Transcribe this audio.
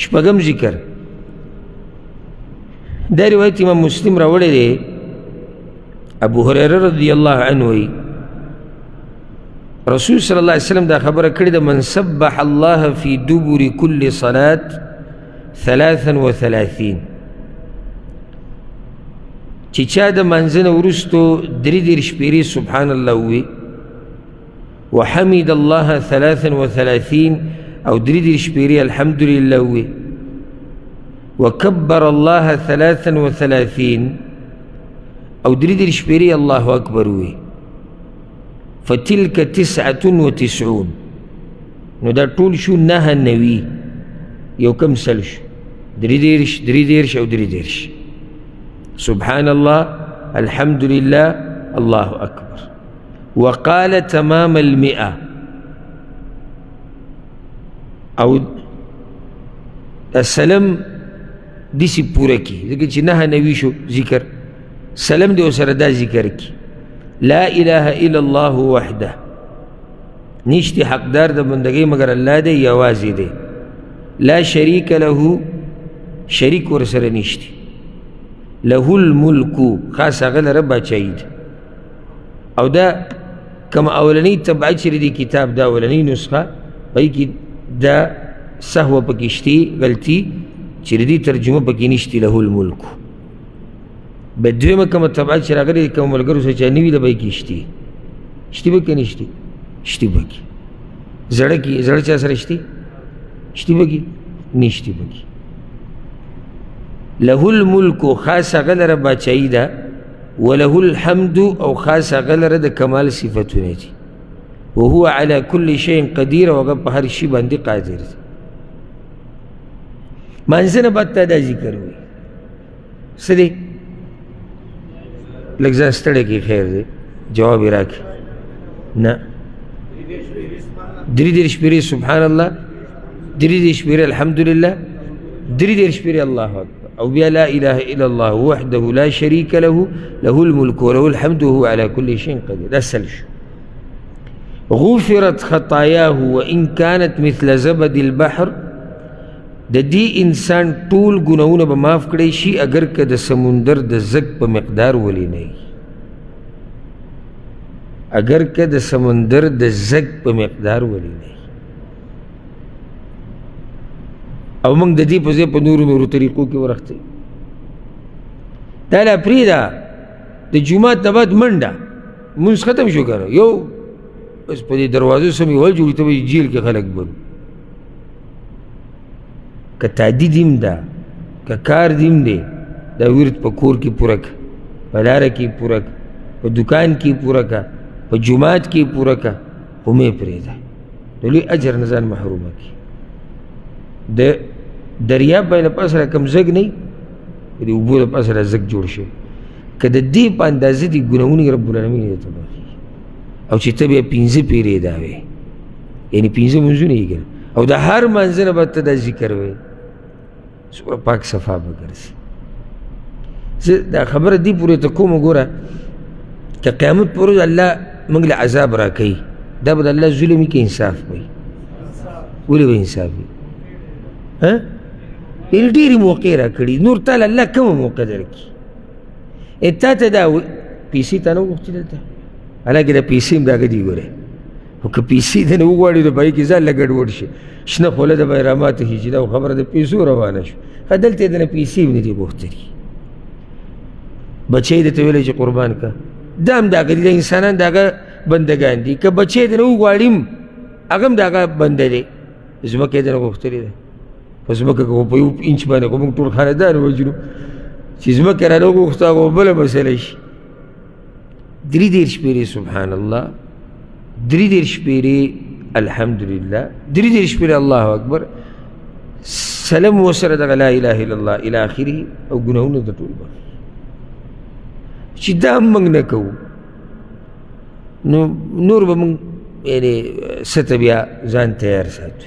شپږم ذکر دا روایت امام مسلم راوړی دی. ابو هريره رضی الله عنه وی رسول صلی الله علیه وسلم دا خبره کړې ده: من سبح الله في دبر كل صلاة 33 چې چا د منځه نه وروستو 33 شپېرې سبحان الله ووي، وحمد الله 33 او 33 شپېرې الحمد لله ووي، وكبر الله 33 او 33 شپېرې الله اکبر ووي، فتلك 99 نو دا ټول شو 99 یو کم سل شو 33 او 33 سبحان الله الحمد لله الله أكبر. وقال تمام 100 او السلام دسی پورا کی ذکر چی 99 شو ذکر سلام دی سره دا ذکر کی لا اله الا الله وحده نشتی حقدار د بندگی مگر الله دی یوازی دی، لا شریک له شریک ور سره نشتی، له الملک خاص هغه لره باچایي ده. او دا کم اولنی طبعه چې دی کتاب دا اولنی نسخه پای کې دا سهو پکې شتي غلطي چې دی ترجمه پکې نشتی له الملک. بدویمه کومه طبعه چې راغلې کوم ملګرو سره چې نوي د پای کې شتي به کې نشتی شتي به کې زړه کې زړه چا سره شتي به کې نشتی به کې له الملک خاص هغه لره باچایي ده، وله الحمد او خاص هغه لره د کمال صفتونه دي، وهو على كل شيء قدير او هغه په هر شي باندې قادر دی. منځ نه بعد دا ذکر وي څه دی لږ ځان ستړی کړي خیر دی جواب یې راکړي نه 33 شپېرې سبحان الله 33 شپېرې الحمد لله 33 شپېرې الله اکبر او بیا لا اله الا الله وحده لا شريك له له الملك وله الحمد وهو على كل شيء قدير. دا سل شو. غفرت خطاياه وان كانت مثل زبد البحر د دې انسان ټول ګناونه به معاف کړی شي اگر که د سمندر د زګ په مقدار ولې نه وي، اگر که د سمندر د زګ په مقدار ولې نه وي. او موږ د دې په ځای په نورو طریقو کې ورختې دا لا پرېږده د جومات نه بعد منډه مونځ ختم شو که نه یو بس په دې دروازو سمې ول جوړي ته به جیل کې خلک بلو که تادي دیم ده که کار دیم دی دا ورد په کور کې پوره که په لاره کې پوره که په دکان کې پوره که په جومات کې پوره که خو مې پرېږده د لوی اجر نه ځان محرومه کړي. د دریاب باندې پاس را کم زګ نه وي د اوبو د پاس را زګ جوړ شي که د دې په اندازه دي ګناهونه یې رب العالمین یې تباه کړي او چې ته بیا 15 پېرې دا وې یعنې 15 منځونه یې ګڼه او د هر منځه نه به ته دا ذکر وې څومره پاک صفا به ګرځي. زه دا خبره دې پورې ته کوم ګوره که قیامت پر ورځ الله موږ له عذاب راکوي دا به د الله ظلم وي که انصاف وي؟ ولې به انصاف وي؟ یعنې ډېرې موقع را کړي نور تعالی الله کومه موقع درکړي تا ته دا پیسې تا نه وغوښتې دلته حالانکې دا پیسې هم د هغه دي ګورې خو که پیسې ته نه وغواړي د پای کې ځان له ګډوډ شي شنه خوله د به یې راماته شي چې دا خبره د پیسو روانه شو ښه دلته یې د نه پیسې هم نه دي غوښتلي بچی درته ویلی چې قربان که دا هم د هغه دي د انسانان د هغه بندګان دي که بچی یې د نه وغواړي هم هغه هم د هغه بنده دی ځمکه یې د نه غوښتلې ده په ځمکه که په یو انچ باندې خو موږ ټول خاندان وژنو چې ځمکه یې رانه وغوښته هغه بله مسله شي. 33 شپېرې سبحان الله 33 شپېرې الحمدلله 33 شپېرې الله اکبر سلام ورسره دغه لا اله الا الله الى اخره او ګناهونه د ټول بخښي چې دا هم موږ نه کوو نو نور به موږ یعنې څه ته بیا ځان تیار ساتو.